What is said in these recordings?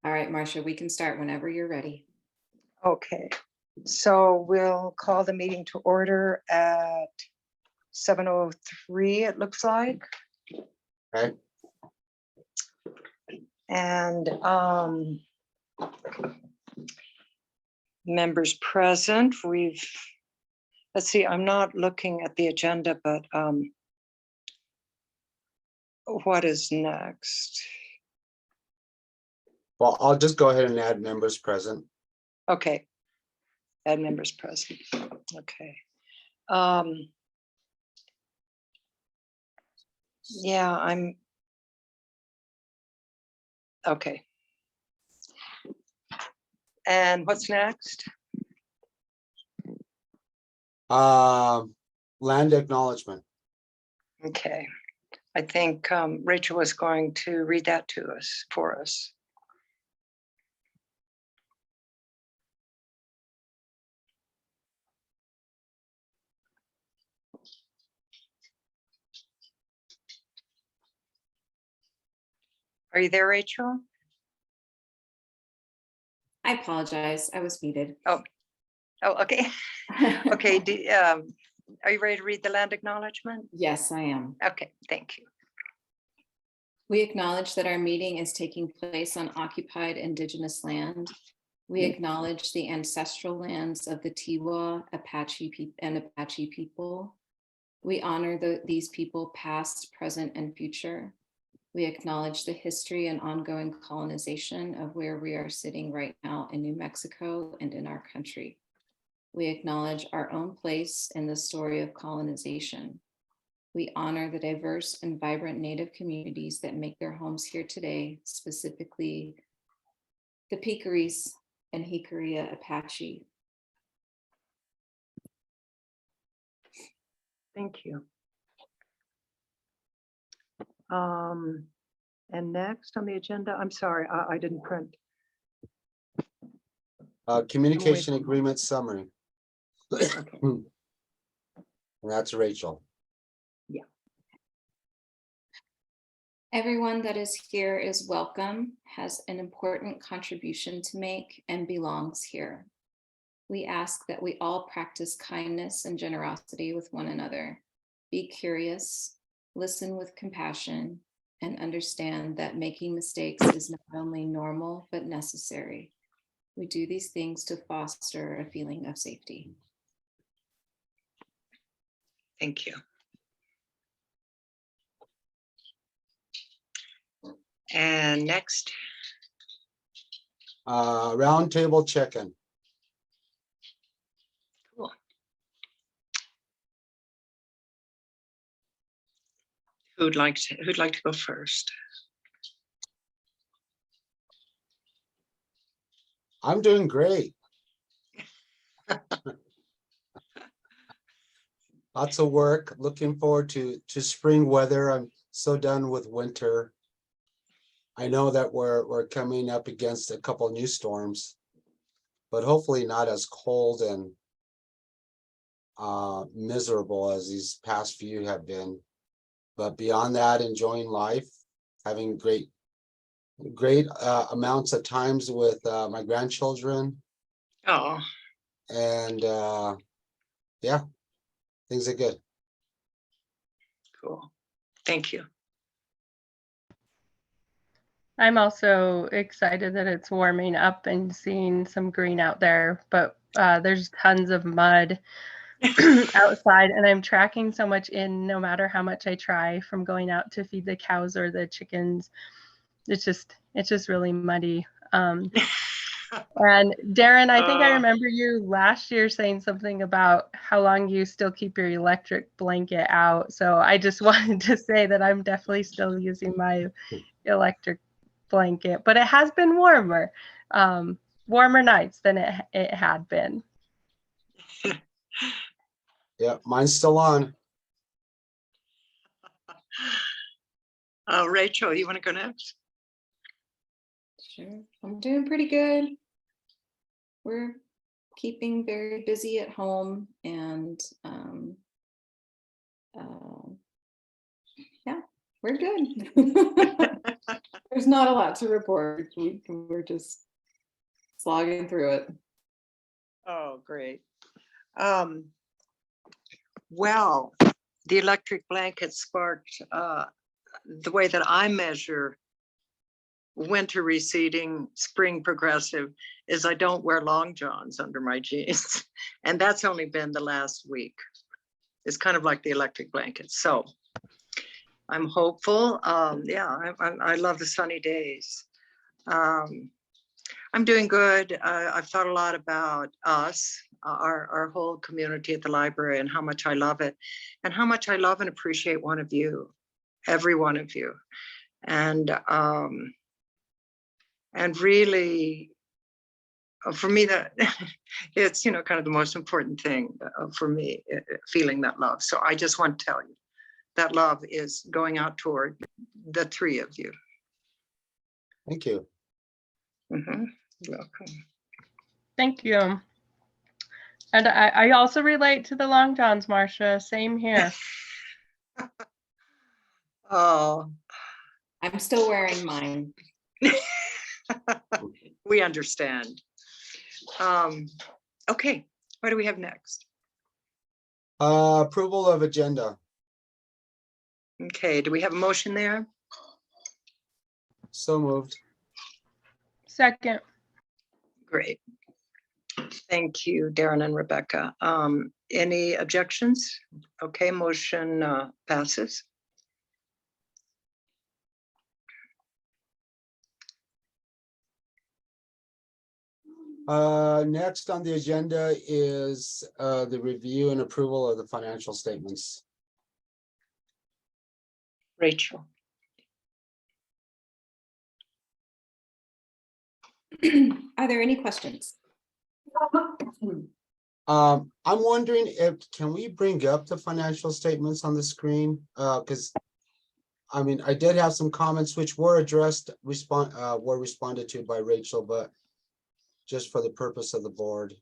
All right, Marcia, we can start whenever you're ready. Okay, so we'll call the meeting to order at 7:03, it looks like. Okay. And members present, let's see, I'm not looking at the agenda, but what is next? Well, I'll just go ahead and add members present. Okay. Add members present. Okay. Yeah, I'm. Okay. And what's next? Land acknowledgement. Okay. I think Rachel was going to read that to us, for us. Are you there, Rachel? I apologize. I was muted. Oh, okay. Okay. Are you ready to read the land acknowledgement? Yes, I am. Okay, thank you. We acknowledge that our meeting is taking place on occupied Indigenous land. We acknowledge the ancestral lands of the Tiwa, Apache people. We honor these people past, present, and future. We acknowledge the history and ongoing colonization of where we are sitting right now in New Mexico and in our country. We acknowledge our own place in the story of colonization. We honor the diverse and vibrant Native communities that make their homes here today, specifically the Picaris and Jicarilla Apache. Thank you. And next on the agenda, I'm sorry, I didn't print. Communication Wait. agreement summary. Okay. And that's Rachel. Everyone that is here is welcome, has an important contribution to make, and belongs here. We ask that we all practice kindness and generosity with one another. Be curious, listen with compassion, and understand that making mistakes is not only normal, but necessary. We do these things to foster a feeling of safety. Thank you. And next. Roundtable check-in. Cool. Who'd like to go first? I'm doing great. Lots of work. Looking forward to spring weather. I'm so done with winter. I know that we're coming up against a couple new storms, but hopefully not as cold and miserable as these past few have been. But beyond that, enjoying life, having great amounts of times with my grandchildren, Oh, and yeah, things are good. cool. Thank you. I'm also excited that it's warming up and seeing some green out there, but there's tons of mud outside, and I'm tracking so much in no matter how much I try, from going out to feed the cows or the chickens. It's just really muddy. And Darren, I think I remember you last year saying something about how long you still keep your electric blanket out. So I just wanted to say that I'm definitely still using my electric blanket, but it has been warmer nights than it had been. Yeah, mine's still on. Rachel, you want to go next? Sure, I'm doing pretty good. We're keeping very busy at home, and yeah, we're good. There's not a lot to report. We're just slogging through it. Oh, great. Well, the electric blanket sparked the way that I measure winter receding, spring progressive, is I don't wear long johns under my jeans. And that's only been the last week. It's kind of like the electric blanket. So I'm hopeful. Yeah, I love the sunny days. I'm doing good. I've thought a lot about us, our whole community at the library, and how much I love it, and how much I love and appreciate one of you, every one of you. And really, for me, that it's, kind of the most important thing for me, feeling that love. So I just want to tell you that love is going out toward the three of you. Thank you. Mhm. You're welcome. Thank you. And I also relate to the long johns, Marcia. Same here. Oh, I'm still wearing mine. we understand. Okay, what do we have next? Approval of agenda. Okay, do we have a motion there? So moved. Second. Great. Thank you, Darren and Rebecca. Any objections? Okay, motion passes. Next on the agenda is the review and approval of the financial statements. Rachel. Are there any questions? I'm wondering can we bring up the financial statements on the screen? Because I mean, I did have some comments which were addressed, were responded to by Rachel, but just for the purpose of the board.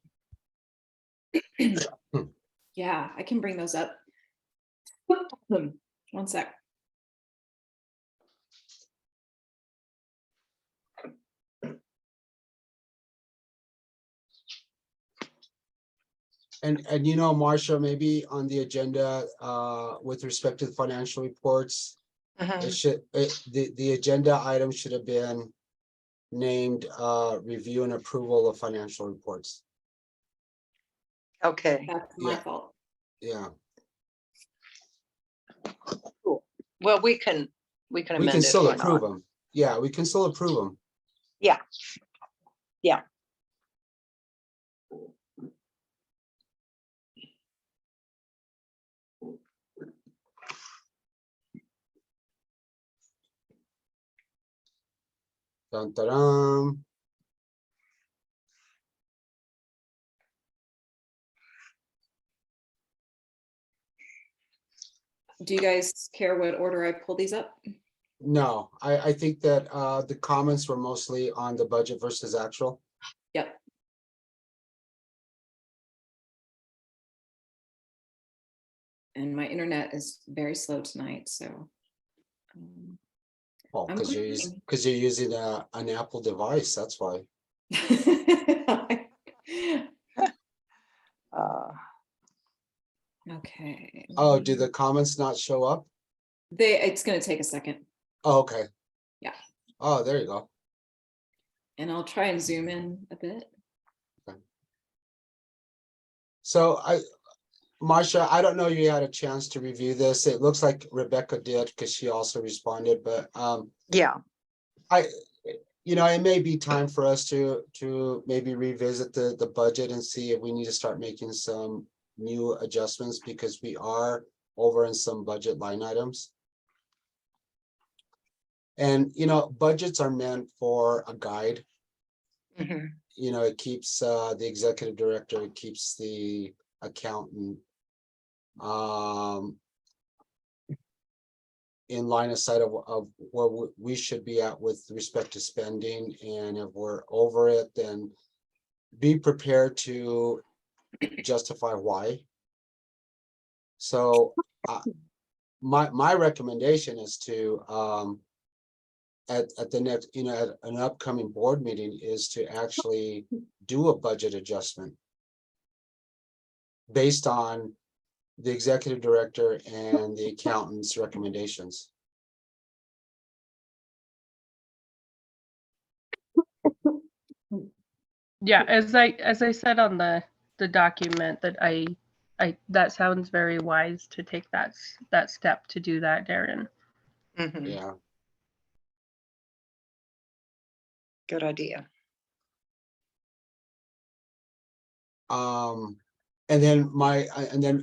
Yeah, I can bring those up. One sec. And Marcia, maybe on the agenda, with respect to the financial reports, the agenda item should have been named review and approval of financial reports. Okay, That's my Yeah. fault. Yeah, cool. Well, we can we amend can it still or approve not. them. Yeah, we can still approve them. Yeah. Yeah. Dun, dun, dun. Do you guys care what order I pull these up? No, I think that the comments were mostly on the budget versus actual. Yep. And my internet is very slow tonight, so. Oh, I'm because you're using an Apple device, that's why. Okay. Oh, do the comments not show up? It's gonna take a second, Oh, okay. Yeah. Oh, there you go. and I'll try and zoom in a bit. So Marcia, I don't know you had a chance to review this. It looks like Rebecca did because she also responded, but Yeah, it may be time for us to maybe revisit the budget and see if we need to start making some new adjustments because we are over in some budget line items. And budgets are meant for a guide. mhm. It keeps the executive director, it keeps the accountant in line of sight of where we should be at with respect to spending, and if we're over it, then be prepared to justify why. So my recommendation is to at the next, at an upcoming board meeting is to actually do a budget adjustment based on the executive director and the accountant's recommendations. Yeah, as I said on the document that I that sounds very wise to take that step to do that, Darren. Mhm. Yeah, Good idea. and then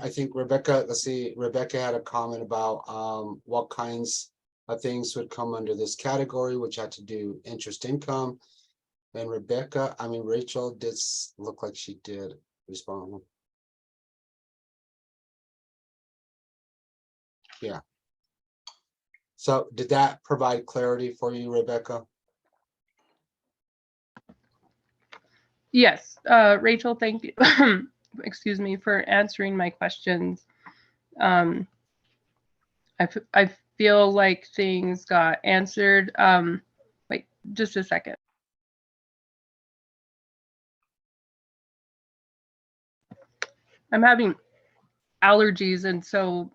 I think Rebecca, let's see, Rebecca had a comment about what kinds of things would come under this category, which had to do interest income. And Rachel did look like she did respond. Yeah. So did that provide clarity for you, Rebecca? Yes, Rachel, thank you. Excuse me for answering my questions. I feel like things got answered. Wait, just a second. I'm having allergies, and so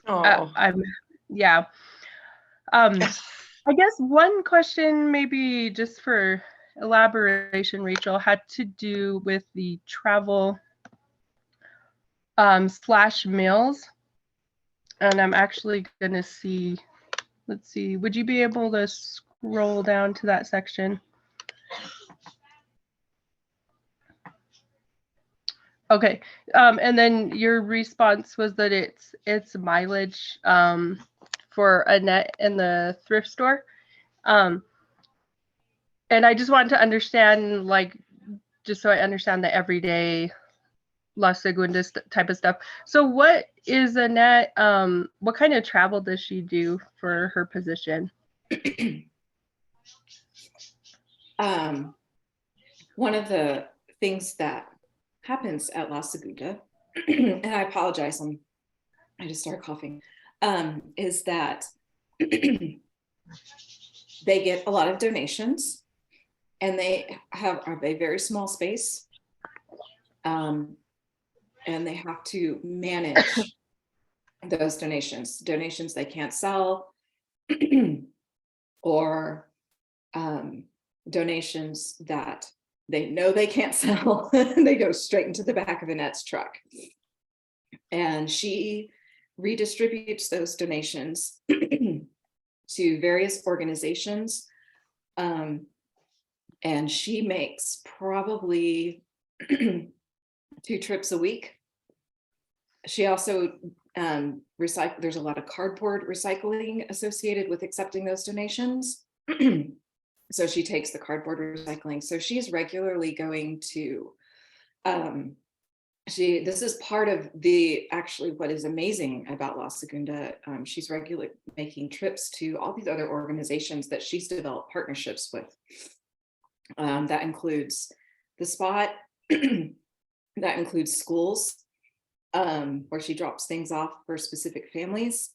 Oh, yeah. I guess one question, maybe just for elaboration, Rachel, had to do with the travel / meals. And I'm actually going to see, let's see, would you be able to scroll down to that section? Okay, and then your response was that it's mileage for Annette in the thrift store. And I just wanted to understand, like, just so I understand the everyday La Segunda type of stuff. So what is Annette, what kind of travel does she do for her position? One of the things that happens at La Segunda, and I apologize, I just started coughing, is that they get a lot of donations, and they have a very small space, and they have to manage those donations they can't sell, or donations that they know they can't sell. They go straight into the back of Annette's truck, and she redistributes those donations to various organizations, and she makes probably 2 trips a week. She also there's a lot of cardboard recycling associated with accepting those donations. So she takes the cardboard recycling. So she's regularly going to, this is part of actually what is amazing about La Segunda. She's regularly making trips to all these other organizations that she's developed partnerships with. That includes the Spot, that includes schools, where she drops things off for specific families.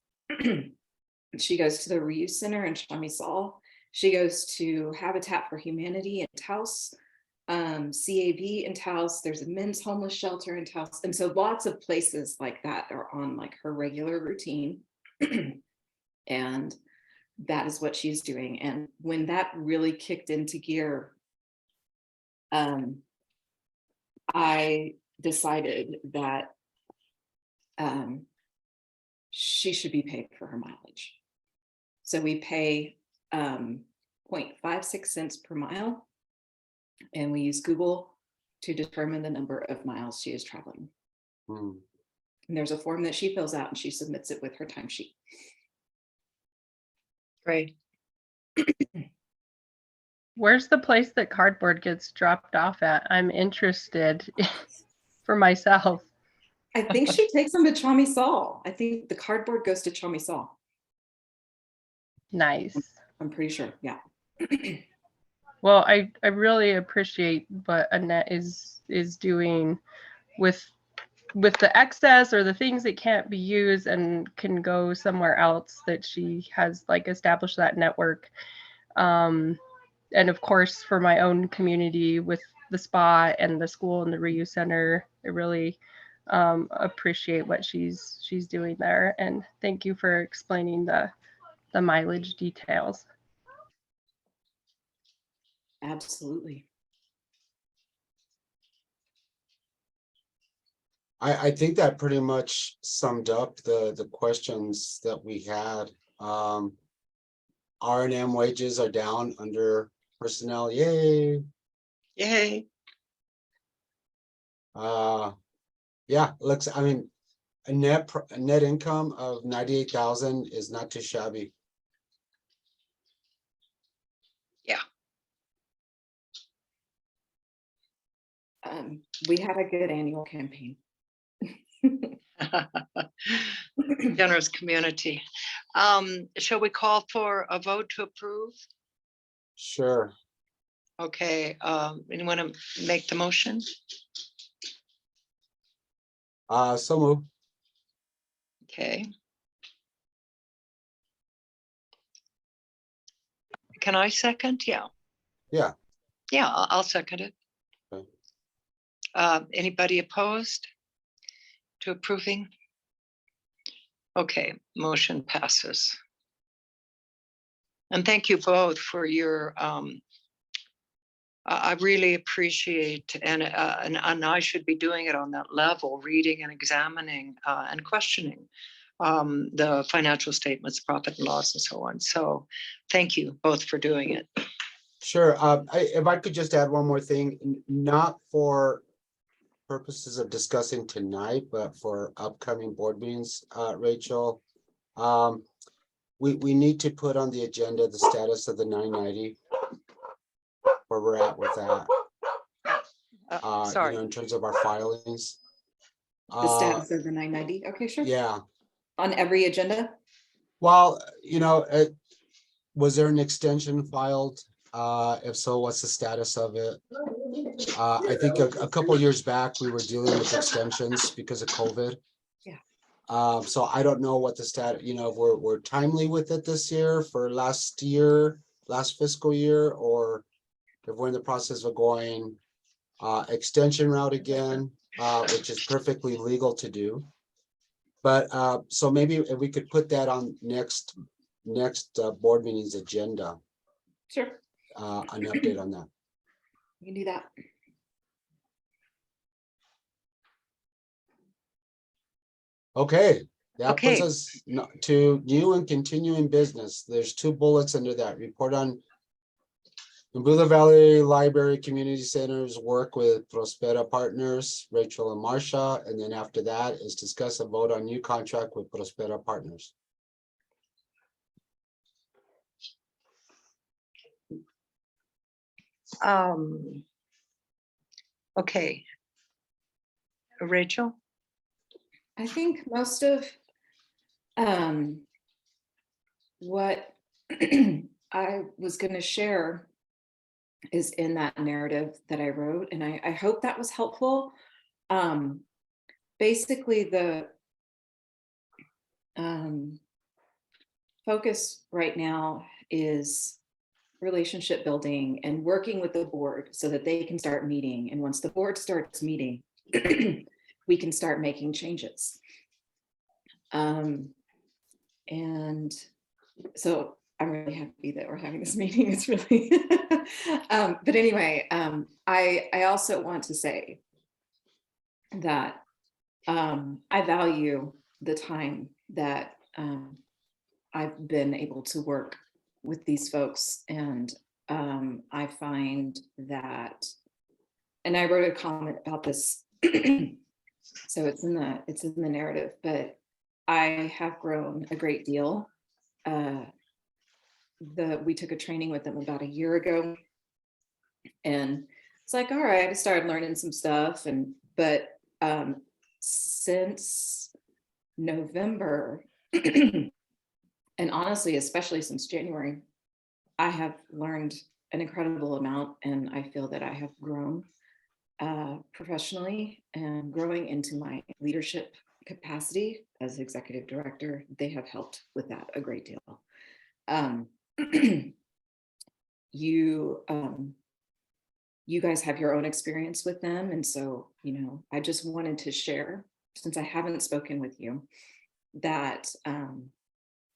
She goes to the Reuse Center in Chamizal. She goes to Habitat for Humanity in Taos, CAV in Taos. There's a men's homeless shelter in Taos. And so lots of places like that are on like her regular routine. And that is what she's doing. And when that really kicked into gear, I decided that she should be paid for her mileage. So we pay 0.56 cents per mile, and we use Google to determine the number of miles she is traveling. And there's a form that she fills out, and she submits it with her timesheet. great. Where's the place that cardboard gets dropped off at? I'm interested for myself. I think she takes them to Chamizal. I think the cardboard goes to Chamizal. Nice. I'm pretty sure. Yeah. Well, I really appreciate what Annette is doing with the excess or the things that can't be used and can go somewhere else, that she has like established that network. And of course, for my own community with the spa and the school and the reuse center, I really appreciate what she's doing there. And thank you for explaining the mileage details. Absolutely. I think that pretty much summed up the questions that we had. R&M wages are down under personnel, yay. Yay. Yeah, looks, I mean, a net income of 98,000 is not too shabby. We had a good annual campaign. Generous community. Shall we call for a vote to approve? Sure. Okay, anyone to make the motion? So move. Okay. Can I second? Yeah. Yeah. Yeah, I'll second it. Okay. Anybody opposed to approving? Okay, motion passes. And thank you both for your, I really appreciate, and I should be doing it on that level, reading and examining and questioning the financial statements, profit and loss and so on. So thank you both for doing it. Sure. If I could just add one more thing, not for purposes of discussing tonight, but for upcoming board meetings, Rachel. We need to put on the agenda the status of the 990, where we're at with that. Sorry. In terms of our filings. The status of the 990. Okay, sure. Yeah. On every agenda. Well, was there an extension filed? If so, what's the status of it? I think a couple years back, we were dealing with extensions because of COVID. Yeah. So I don't know what the status, if we're timely with it this year for last fiscal year, or if we're in the process of going extension route again, which is perfectly legal to do. But so maybe if we could put that on next board meeting's agenda. Sure. An update on that. You can do that. Okay, that puts Okay. us to new and continuing business. There's 2 bullets under that. Report on Beulah Valley Library Community Center's work with Prospera Partners, Rachel and Marcia. And then after that is discuss a vote on new contract with Prospera Partners. Okay. Rachel? I think most of what I was going to share is in that narrative that I wrote, and I hope that was helpful. Basically, the focus right now is relationship building and working with the board so that they can start meeting. And once the board starts meeting, we can start making changes. And so I'm really happy that we're having this meeting. It's really, but anyway, I also want to say that I value the time that I've been able to work with these folks, and I find that, and I wrote a comment about this, so it's in the narrative, but I have grown a great deal. We took a training with them about a year ago, and it's like, all right, I started learning some stuff, but since November, and honestly, especially since January, I have learned an incredible amount, and I feel that I have grown professionally and growing into my leadership capacity as executive director. They have helped with that a great deal. you guys have your own experience with them. And so, I just wanted to share, since I haven't spoken with you, that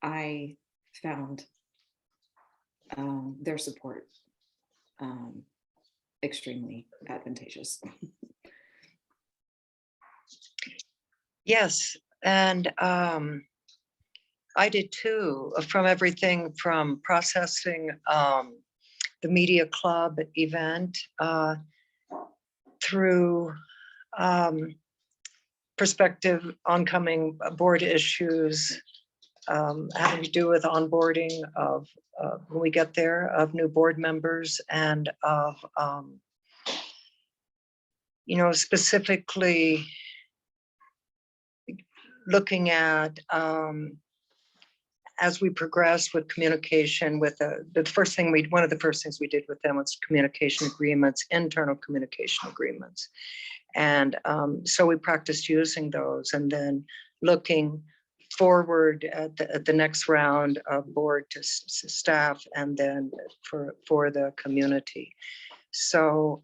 I found their support extremely advantageous. Yes, and I did too, from everything from processing the media club event through perspective oncoming board issues having to do with onboarding of when we get there, of new board members, and of specifically looking at as we progress with communication with one of the first things we did with them was communication agreements, internal communication agreements. And so we practiced using those, and then looking forward at the next round of board to staff, and then for the community. So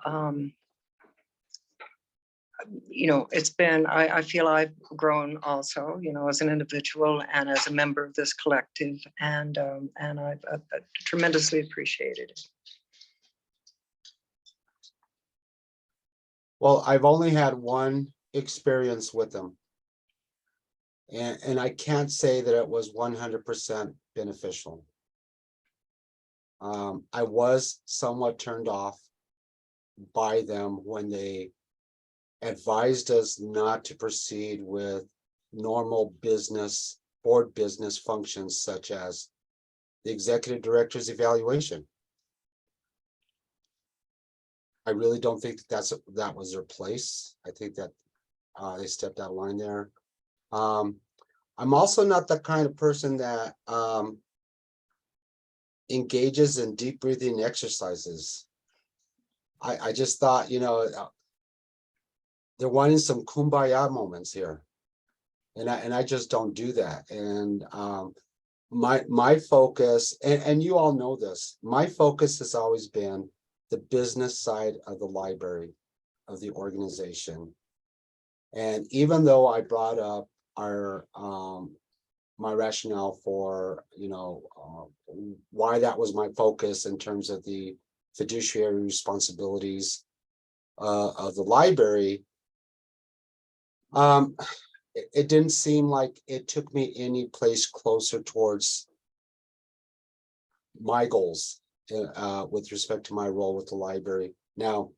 it's been, I feel I've grown also, as an individual and as a member of this collective, and I've tremendously appreciated it. Well, I've only had one experience with them. And I can't say that it was 100% beneficial. I was somewhat turned off by them when they advised us not to proceed with normal board business functions, such as the executive director's evaluation. I really don't think that was their place. I think that they stepped out of line there. I'm also not the kind of person that engages in deep breathing exercises. I just thought, they're wanting some kumbaya moments here, and I just don't do that. And my focus, and you all know this, my focus has always been the business side of the library, of the organization. And even though I brought up our my rationale for why that was my focus in terms of the fiduciary responsibilities of the library, it didn't seem like it took me any place closer towards my goals with respect to my role with the library. Now,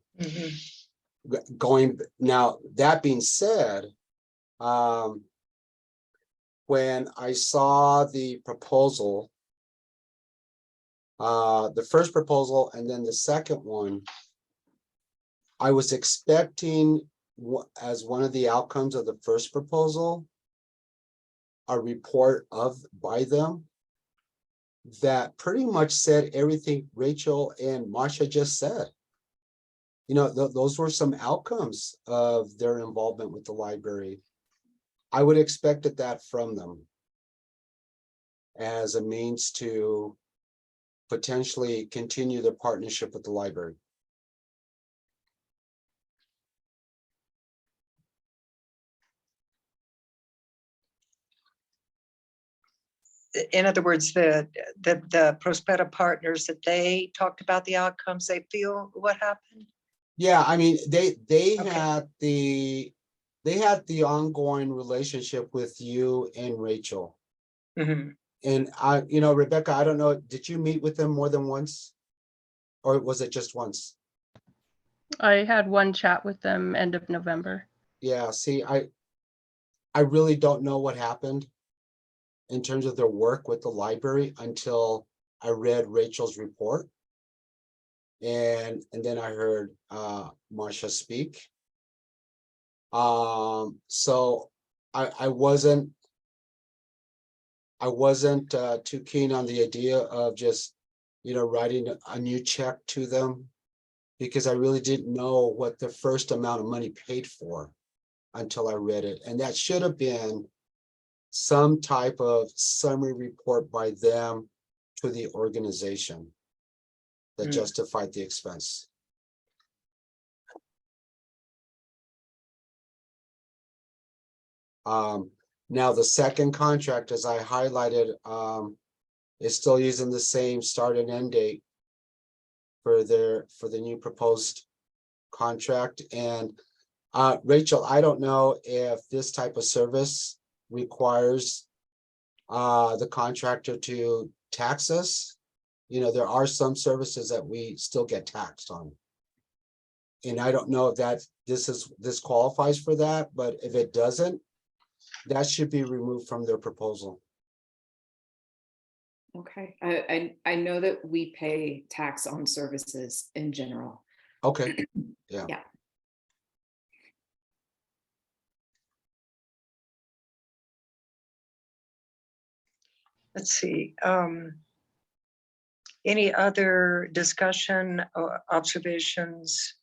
that being said, when I saw the proposal, the first proposal and then the second one, I was expecting, as one of the outcomes of the first proposal, a report by them that pretty much said everything Rachel and Marsha just said. Those were some outcomes of their involvement with the library. I would have expected that from them as a means to potentially continue their partnership with the library. In other words, the Prospera partners, that they talked about the outcomes they feel what happened. Yeah, I mean, they Okay. had the ongoing relationship with you and Rachel. Mm-hmm. And Rebecca, I don't know, did you meet with them more than once? Or was it just once? I had one chat with them end of November. Yeah, see, I really don't know what happened in terms of their work with the library until I read Rachel's report. And then I heard Marsha speak. So I wasn't too keen on the idea of just writing a new check to them, because I really didn't know what the first amount of money paid for until I read it. And that should have been some type of summary report by them to the organization. that Mm. justified the expense. Now the second contract, as I highlighted, is still using the same start and end date for the new proposed contract. And Rachel, I don't know if this type of service requires the contractor to tax us. You know, there are some services that we still get taxed on. And I don't know if this qualifies for that, but if it doesn't, that should be removed from their proposal. Okay, I know that we pay tax on services in general. Okay, Yeah. Let's see. Any other discussion or observations?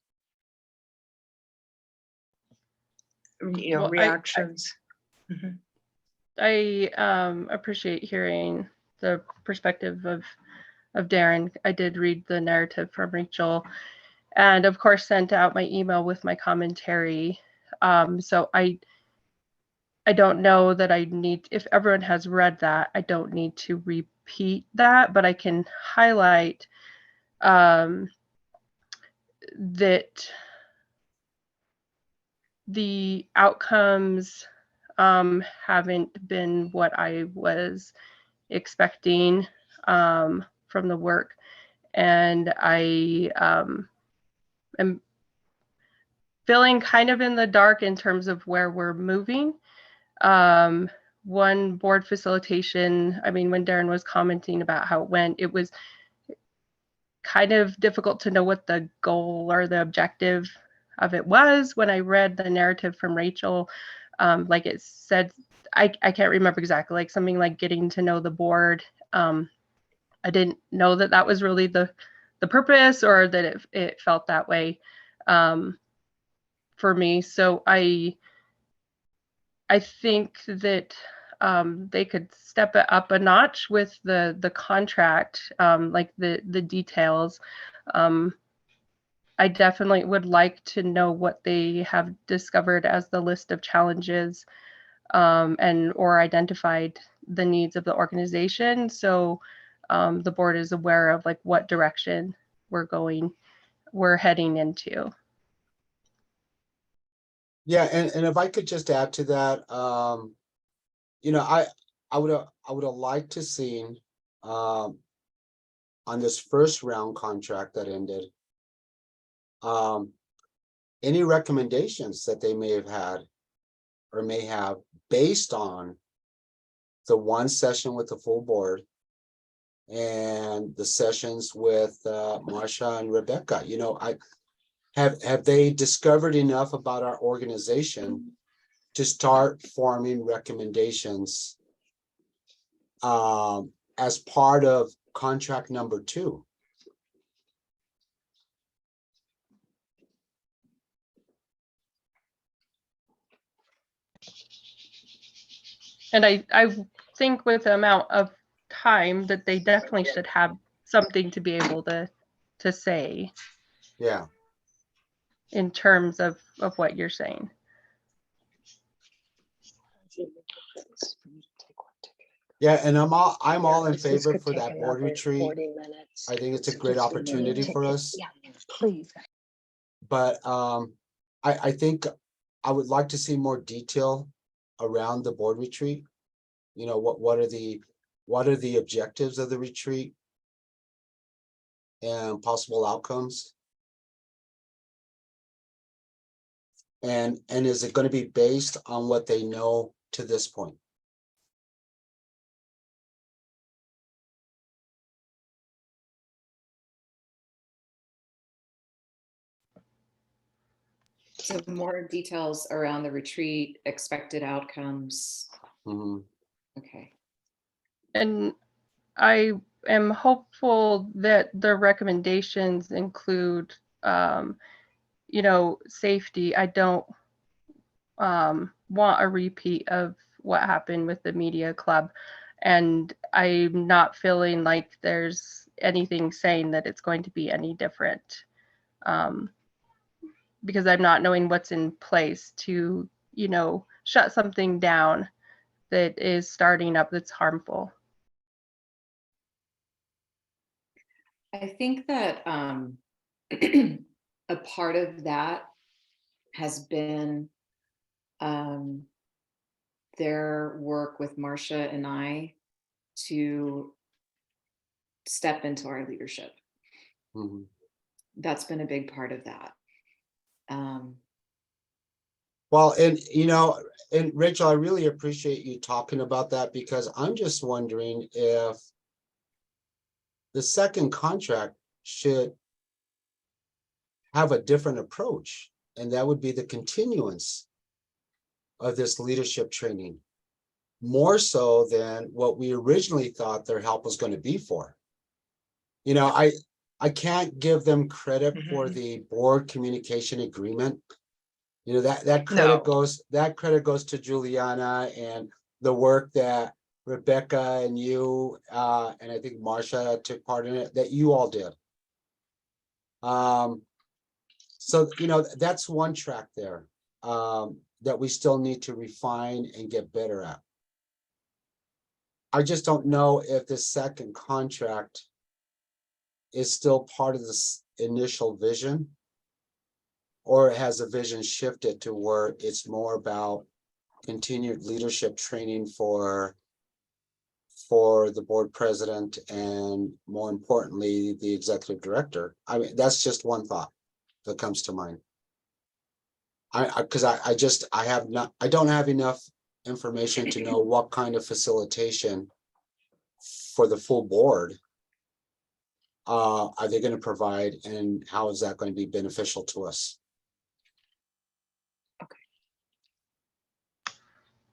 Well, Reactions? Mhm. I appreciate hearing the perspective of Darren. I did read the narrative from Rachel, and of course sent out my email with my commentary. So I don't know that I need, if everyone has read that, I don't need to repeat that, but I can highlight that the outcomes haven't been what I was expecting from the work. And I am feeling kind of in the dark in terms of where we're moving. One board facilitation, I mean, when Darren was commenting about how it went, it was kind of difficult to know what the goal or the objective of it was. When I read the narrative from Rachel, like it said, I can't remember exactly, like something like getting to know the board. I didn't know that that was really the purpose, or that it felt that way for me. So I think that they could step it up a notch with the contract, like the details. I definitely would like to know what they have discovered as the list of challenges, and or identified the needs of the organization. So the board is aware of like what direction we're heading into. yeah, and if I could just add to that, you know, I would have liked to seen on this first round contract that ended, any recommendations that they may have had or may have based on the one session with the full board and the sessions with Marsha and Rebecca. You know, have they discovered enough about our organization to start forming recommendations as part of contract number 2? And I think with the amount of time that they definitely should have something to be able to say Yeah. in terms of what you're saying. Yeah, and I'm all in favor for that board retreat. I think it's a great opportunity for us. Yeah, please. But I think I would like to see more detail around the board retreat. You know, what are the objectives of the retreat and possible outcomes? And is it going to be based on what they know to this point? So more details around the retreat, expected outcomes. Mhm. Okay. And I am hopeful that the recommendations include, you know, safety. I don't want a repeat of what happened with the media club. And I'm not feeling like there's anything saying that it's going to be any different. Because I'm not knowing what's in place to, shut something down that is starting up that's harmful. I think that a part of that has been their work with Marcia and I to step into our leadership. Mhm. That's been a big part of that. Well, and Rachel, I really appreciate you talking about that, because I'm just wondering if the second contract should have a different approach, and that would be the continuance of this leadership training, more so than what we originally thought their help was going to be for. I can't give them credit for Mhm. the board communication agreement. That No. credit goes to Juliana and the work that Rebecca and you and I think Marcia took part in it, that you all did. So that's one track there that we still need to refine and get better at. I just don't know if the second contract is still part of this initial vision, or has the vision shifted to where it's more about continued leadership training for the board president, and more importantly, the executive director. I mean, that's just one thought that comes to mind. Because I don't have enough information to know what kind of facilitation for the full board are they going to provide, and how is that going to be beneficial to us?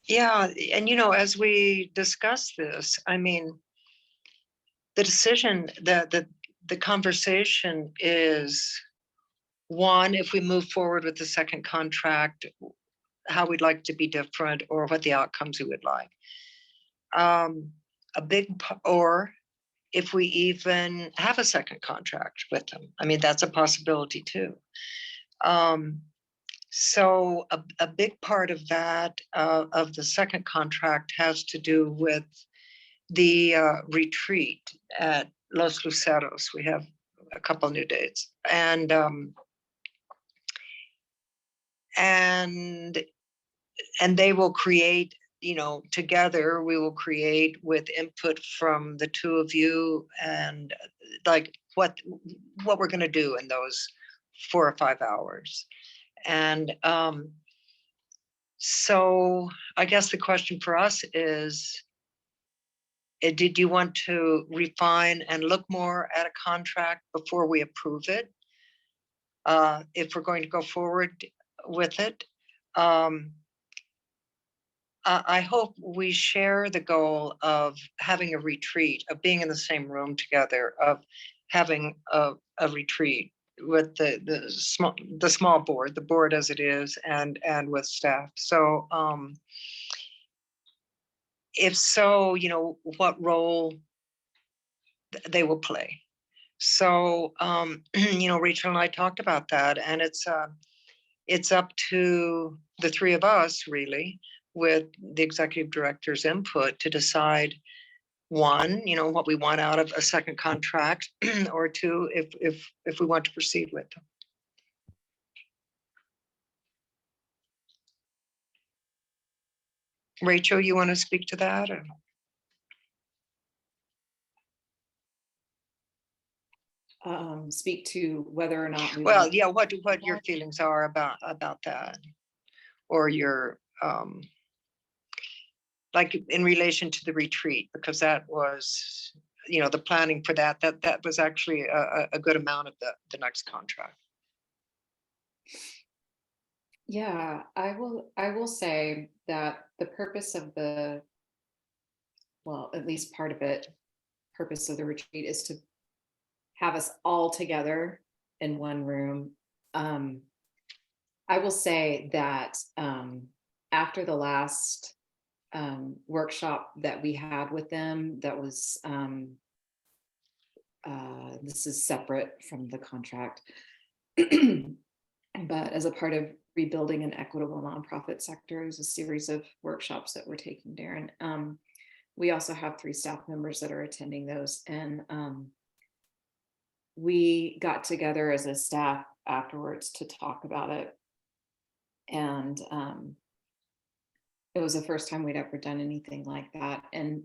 Yeah, and as we discuss this, I mean, the decision, the conversation is, one, if we move forward with the second contract, how we'd like to be different, or what the outcomes we would like. Or if we even have a second contract with them. I mean, that's a possibility too. So a big part of that, of the second contract, has to do with the retreat at Los Luceros. We have a couple new dates, and they will create, together we will create with input from the two of you, and like what we're going to do in those 4 or 5 hours. And so I guess the question for us is, did you want to refine and look more at a contract before we approve it? If we're going to go forward with it, I hope we share the goal of having a retreat, of being in the same room together, of having a retreat with the small board, the board as it is, and with staff. So if so, what role they will play. So Rachel and I talked about that, and it's up to the three of us, really, with the executive director's input, to decide, one, what we want out of a second contract, or two, if we want to proceed with them. Rachel, you want to speak to that? Or? Speak to whether or not we Well, want- yeah, what your feelings are about that, or your like in relation to the retreat, because that was, the planning for that was actually a good amount of the next contract. Yeah, I will say that the purpose of at least part of it, purpose of the retreat is to have us all together in one room. I will say that after the last workshop that we had with them, that was this is separate from the contract. But as a part of rebuilding an equitable nonprofit sector, is a series of workshops that we're taking, Darren. We also have 3 staff members that are attending those, and we got together as a staff afterwards to talk about it. And it was the first time we'd ever done anything like that. And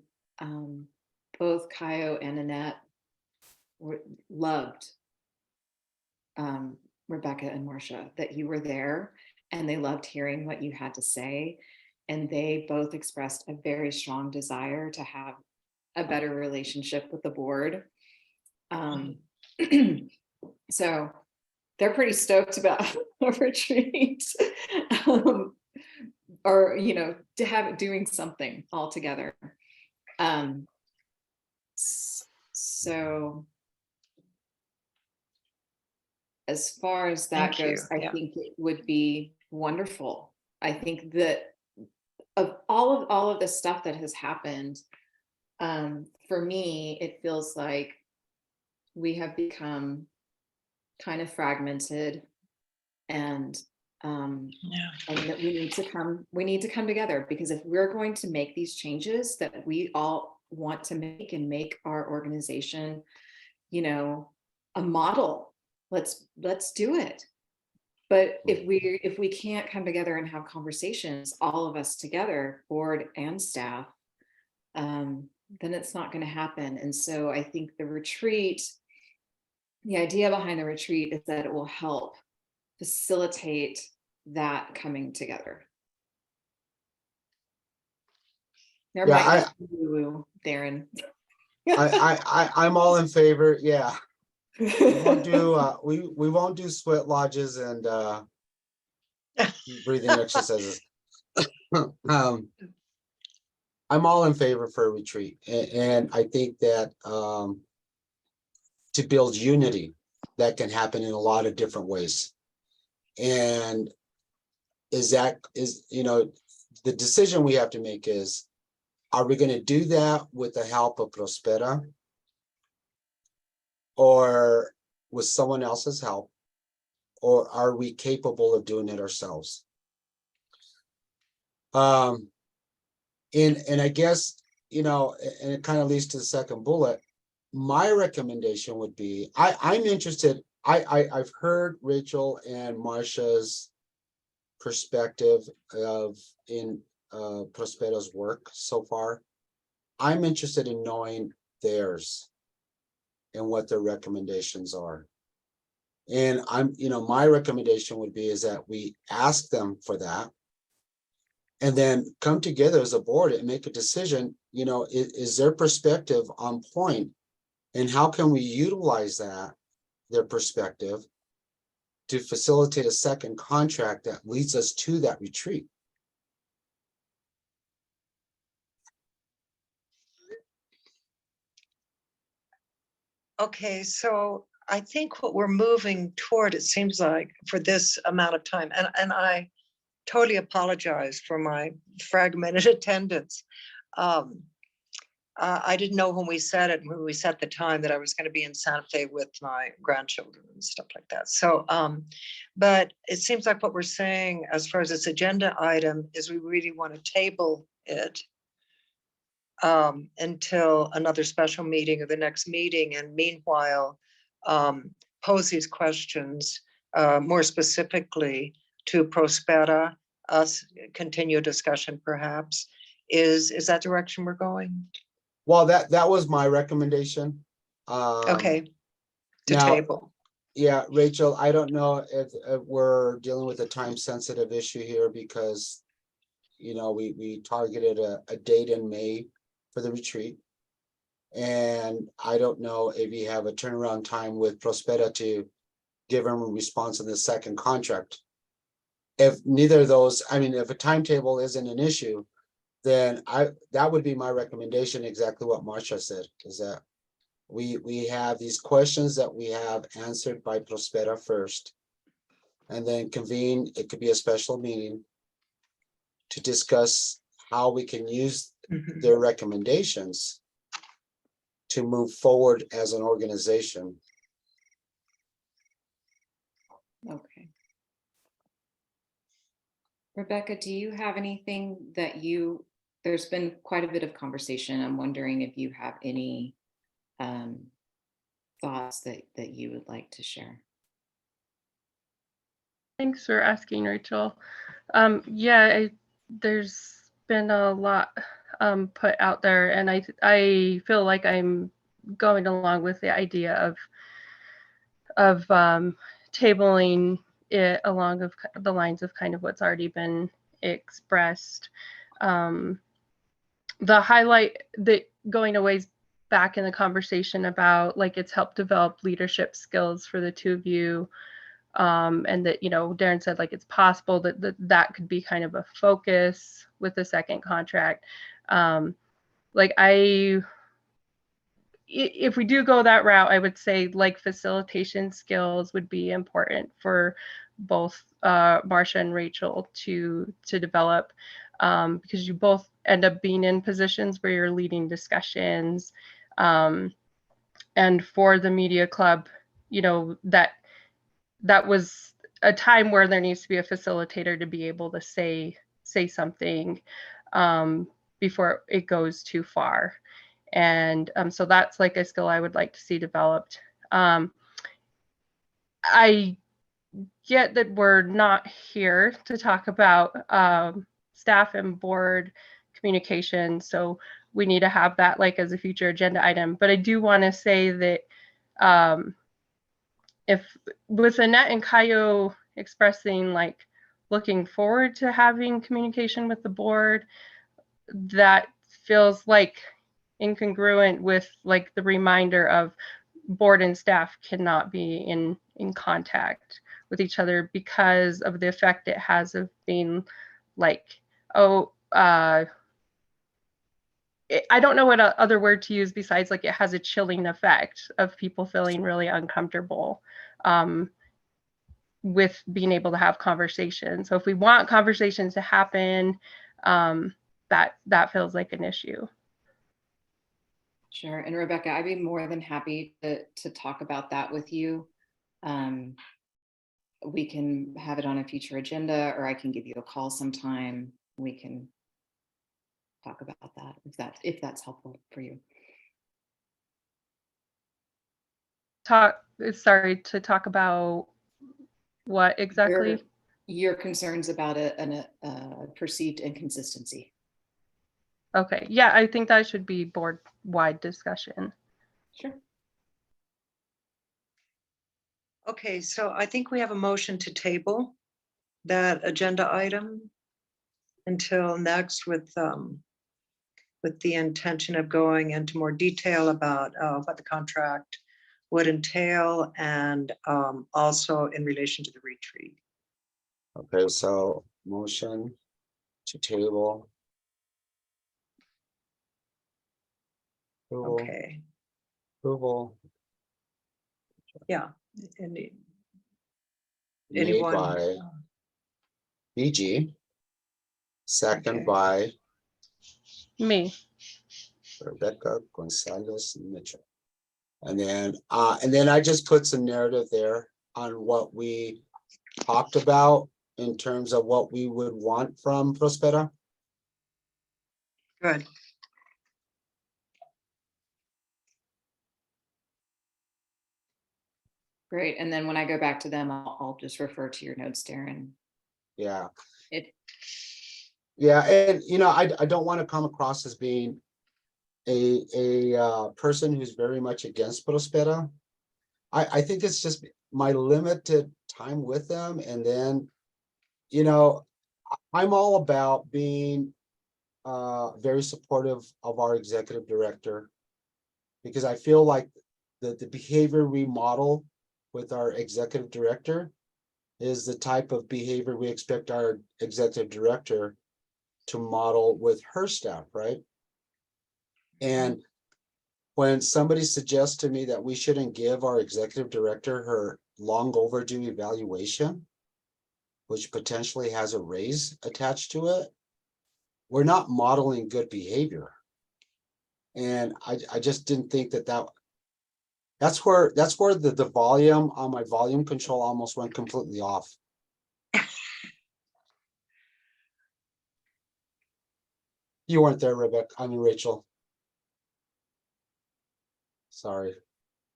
both Kaio and Annette loved Rebecca and Marcia, that you were there, and they loved hearing what you had to say. And they both expressed a very strong desire to have a better relationship with the board. So they're pretty stoked about a retreat, or, you know, to have it doing something all together. So as far as that Thank you. goes, I Yeah. think it would be wonderful. I think that of all of the stuff that has happened, for me, it feels like we have become kind of fragmented, and Yeah. that we need to come together, because if we're going to make these changes that we all want to make and make our organization, you know, a model, let's do it. But if we can't come together and have conversations, all of us together, board and staff, then it's not going to happen. And so I think the retreat, the idea behind the retreat is that it will help facilitate that coming together. There Yeah, might be woo-woo, Darren. I'm all in favor. Yeah. We won't do, we won't do sweat lodges and breathing exercises. I'm all in favor for a retreat, and I think that to build unity, that can happen in a lot of different ways. And you know, the decision we have to make is, are we going to do that with the help of Prospera, or with someone else's help, or are we capable of doing it ourselves? And I guess, you know, and it kind of leads to the second bullet. My recommendation would be, I'm interested. I've heard Rachel and Marcia's perspective in Prospera's work so far. I'm interested in knowing theirs and what their recommendations are. And you know, my recommendation would be is that we ask them for that, and then come together as a board and make a decision. You know, is their perspective on point, and how can we utilize their perspective, to facilitate a second contract that leads us to that retreat. Okay, so I think what we're moving toward, it seems like, for this amount of time, and I totally apologize for my fragmented attendance. I didn't know when we set the time, that I was going to be in Santa Fe with my grandchildren and stuff like that. So, but it seems like what we're saying as far as this agenda item is, we really want to table it until another special meeting or the next meeting. And meanwhile, pose these questions more specifically to Prospera, us continue discussion perhaps. Is that direction we're going? Well, that was my recommendation. Okay, to now, table. Yeah, Rachel, I don't know if we're dealing with a time sensitive issue here, because, you know, we targeted a date in May for the retreat. And I don't know if you have a turnaround time with Prospera to give them a response on the second contract. If neither of those, I mean, if a timetable isn't an issue, then that would be my recommendation, exactly what Marcia said, is that we have these questions that we have answered by Prospera first, and then convene, it could be a special meeting, to discuss how we can use Mhm. their recommendations to move forward as an organization. Okay. Rebecca, do you have anything that there's been quite a bit of conversation. I'm wondering if you have any thoughts that you would like to share. Thanks for asking, Rachel. Yeah, there's been a lot put out there, and I feel like I'm going along with the idea of tabling it along of the lines of kind of what's already been expressed. The highlight that going a ways back in the conversation about like it's helped develop leadership skills for the two of you. And that, you know, Darren said like it's possible that could be kind of a focus with the second contract. Like if we do go that route, I would say like facilitation skills would be important for both Marcia and Rachel to develop, because you both end up being in positions where you're leading discussions. And for the media club, you know, that was a time where there needs to be a facilitator to be able to say something before it goes too far. And so that's like a skill I would like to see developed. I get that we're not here to talk about staff and board communication, so we need to have that like as a future agenda item. But I do want to say that if with Annette and Kayo expressing like looking forward to having communication with the board, that feels like incongruent with like the reminder of board and staff cannot be in contact with each other because of the effect it has of being like, oh, I don't know what other word to use besides like it has a chilling effect of people feeling really uncomfortable with being able to have conversations. So if we want conversations to happen, that feels like an issue. Sure. And Rebecca, I'd be more than happy to talk about that with you. We can have it on a future agenda, or I can give you a call sometime. We can talk about that if that's helpful for you. Sorry, to talk about what exactly? Your concerns about a perceived inconsistency. Okay, yeah, I think that should be board-wide discussion. Sure. Okay, so I think we have a motion to table that agenda item until next with the intention of going into more detail about what the contract would entail and also in relation to the retreat. Okay, so motion to table. Approval, Okay, approval yeah. And made anyone? by BG, second Okay. by Me. Rebecca Gonzalez Mitchell. And then I just put some narrative there on what we talked about in terms of what we would want from Prospera. Good. Great. And then when I go back to them, I'll just refer to your notes, Darren. Yeah. It And you know, I don't want to come across as being a person who's very much against Prospera. I think it's just my limited time with them, and then, you know, I'm all about being very supportive of our executive director, because I feel like the behavior we model with our executive director is the type of behavior we expect our executive director to model with her staff, right? And when somebody suggests to me that we shouldn't give our executive director her long overdue evaluation, which potentially has a raise attached to it, we're not modeling good behavior. And I just didn't think that's where the volume on my volume control almost went completely off. You weren't there, Rebecca. I mean, Rachel. Sorry.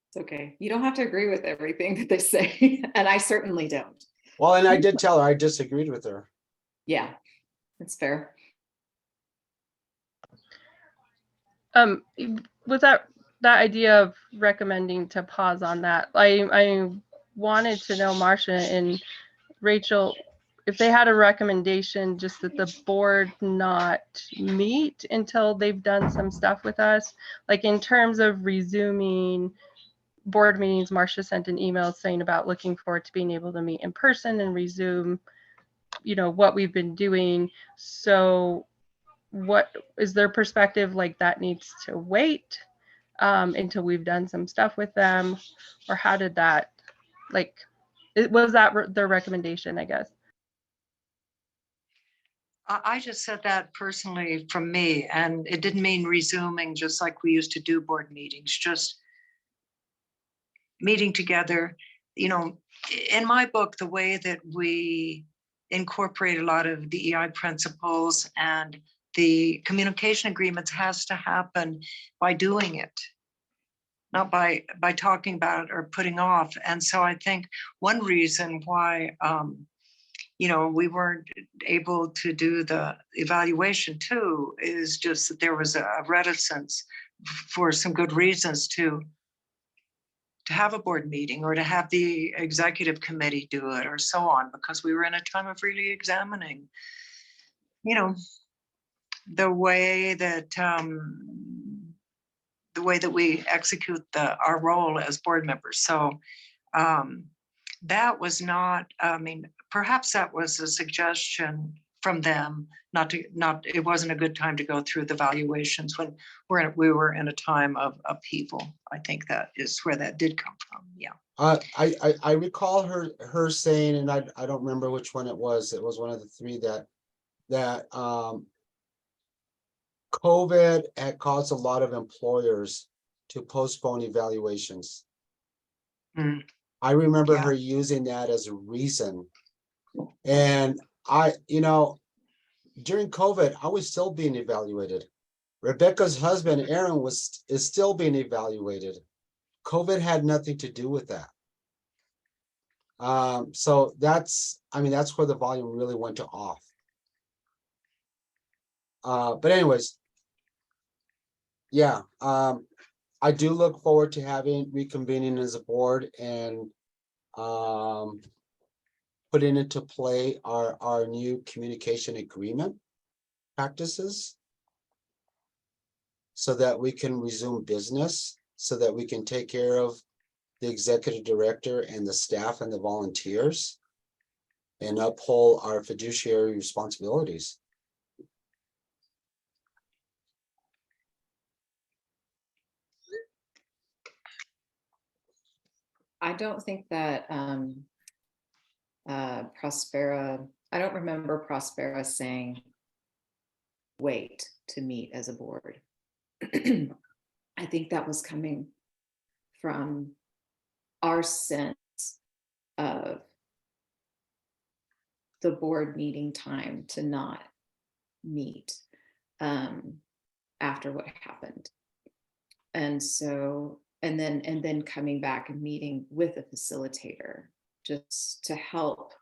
It's okay. You don't have to agree with everything that they say, and I certainly don't. Well, and I did tell her I disagreed with her. Yeah, that's fair. With that idea of recommending to pause on that, I wanted to know, Marcia and Rachel, if they had a recommendation just that the board not meet until they've done some stuff with us, like in terms of resuming board meetings. Marcia sent an email saying about looking forward to being able to meet in person and resume, what we've been doing. So what is their perspective? Like that needs to wait until we've done some stuff with them, or how did that, was that their recommendation, I guess? I just said that personally from me, and it didn't mean resuming just like we used to do board meetings, just meeting together. In my book, the way that we incorporate a lot of DEI principles and the communication agreements has to happen by doing it, not by talking about it or putting off. And so I think one reason why we weren't able to do the evaluation too is just that there was a reticence, for some good reasons, to have a board meeting or to have the executive committee do it or so on, because we were in a time of really examining, the way that we execute our role as board members. So that was not, perhaps that was a suggestion from them, it wasn't a good time to go through the valuations when we were in a time of upheaval. I think that is where that did come from. Yeah. I recall her saying, and I don't remember which one it was. It was one of the three that COVID had caused a lot of employers to postpone evaluations. Mm. I remember Yeah. her using that as a reason. And during COVID, I was still being evaluated. Rebecca's husband, Aaron, is still being evaluated. COVID had nothing to do with that. So that's where the volume really went to off. But anyways, yeah, I do look forward to reconvening as a board and putting into play our new communication agreement practices so that we can resume business, so that we can take care of the executive director and the staff and the volunteers and uphold our fiduciary responsibilities. I don't think that Prospera, I don't remember Prospera saying wait to meet as a board. I think that was coming from our sense of the board meeting time to not meet after what happened. And so, and then coming back and meeting with a facilitator just to help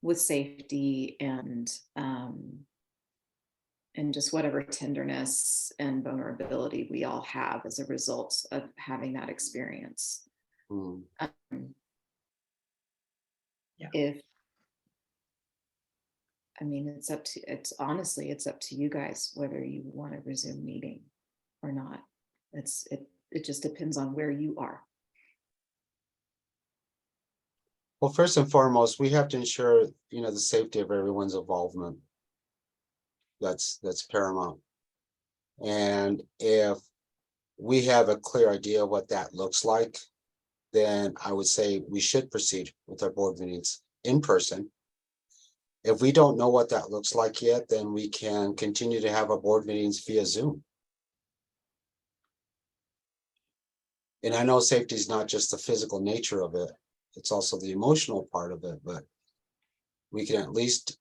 with safety and just whatever tenderness and vulnerability we all have as a result of having that experience. Yeah. It's honestly up to you guys whether you want to resume meeting or not. It just depends on where you are. Well, first and foremost, we have to ensure, the safety of everyone's involvement. That's paramount. And if we have a clear idea of what that looks like, then I would say we should proceed with our board meetings in person. If we don't know what that looks like yet, then we can continue to have our board meetings via Zoom. And I know safety is not just the physical nature of it, it's also the emotional part of it, but we can at least,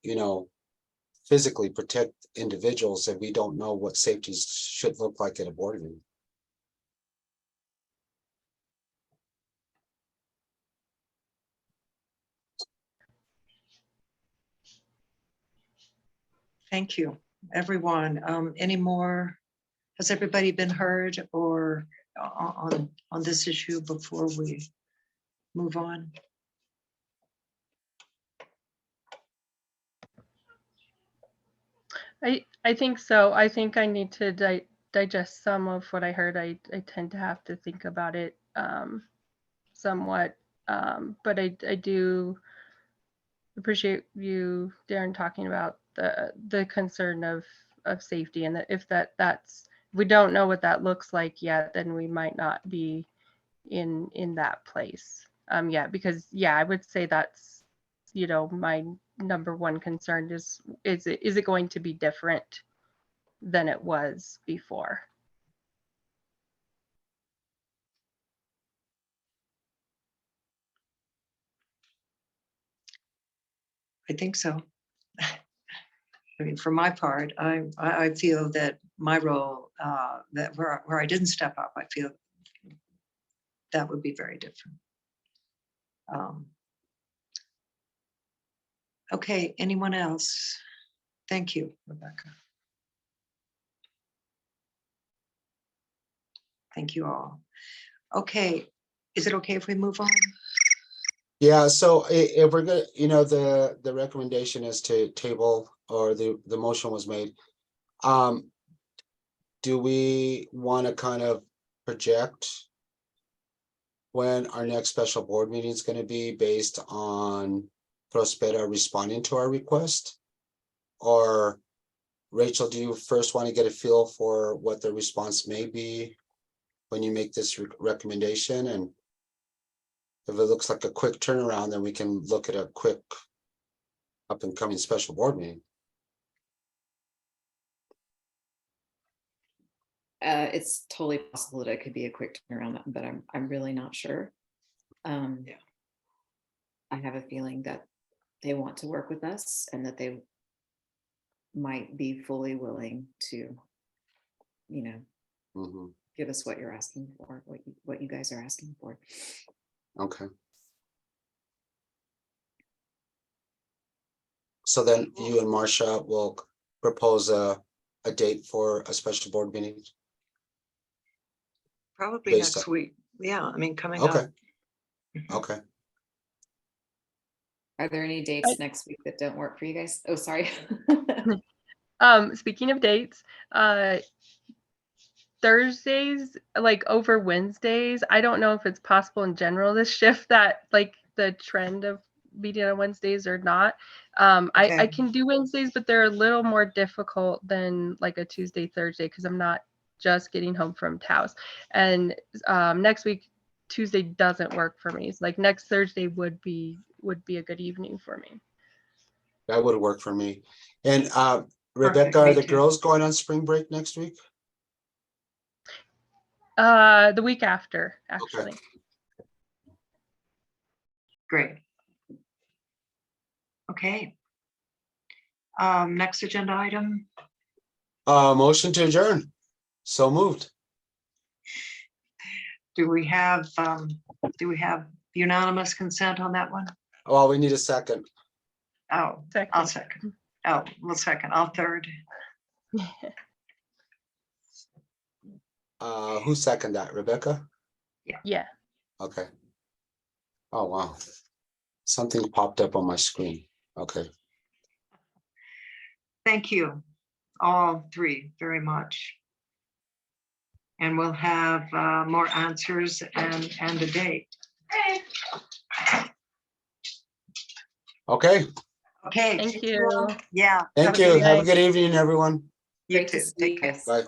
physically protect individuals if we don't know what safety should look like at a board meeting. Thank you, everyone. Any more? Has everybody been heard or on this issue before we move on? I think so. I think I need to digest some of what I heard. I tend to have to think about it somewhat. But I do appreciate you, Darren, talking about the concern of safety, and that if that's we don't know what that looks like yet, then we might not be in that place. Yeah, because I would say that's my number one concern is it going to be different than it was before? I think so. I mean, for my part, I feel that my role, that where I didn't step up, I feel that would be very different. Okay, anyone else? Thank you, Rebecca. Thank you all. Okay, is it okay if we move on? Yeah, so if we're gonna, the recommendation is to table, or the motion was made. Do we want to kind of project when our next special board meeting is going to be based on Prospera responding to our request? Or Rachel, do you first want to get a feel for what the response may be when you make this recommendation? And if it looks like a quick turnaround, then we can look at a quick up and coming special board meeting. It's totally possible that it could be a quick turnaround, but I'm really not sure. I have a feeling that they want to work with us and that they might be fully willing to, give us what you're asking for, what you guys are asking for. Okay. So then you and Marcia will propose a date for a special board meeting? Probably Based next on- week. Yeah, I mean, coming Okay. up. Okay. Are there any dates next week that don't work for you guys? Oh, sorry. Speaking of dates, Thursdays, like over Wednesdays, I don't know if it's possible in general to shift that, like the trend of meeting on Wednesdays or not. I Okay. can do Wednesdays, but they're a little more difficult than like a Tuesday, Thursday, because I'm not just getting home from Taos. And next week, Tuesday doesn't work for me. So like next Thursday would be a good evening for me. That would work for me. And Rebecca, Perfect, are me the too. girls going on spring break next week? The week after, actually. Great. Okay. Next agenda item. Motion to adjourn. So moved. Do we have unanimous consent on that one? Well, we need a second. Oh, Second. I'll second. Oh, well, second, I'll third. Who seconded that? Rebecca? Yeah. Okay. Oh, wow. Something popped up on my screen. Okay. Thank you, all three, very much. And we'll have more answers and a date. Okay. Okay. Thank you. Yeah. Thank have a you. good Have a night. good evening, everyone. You Great to too. see you Take care. guys. Bye.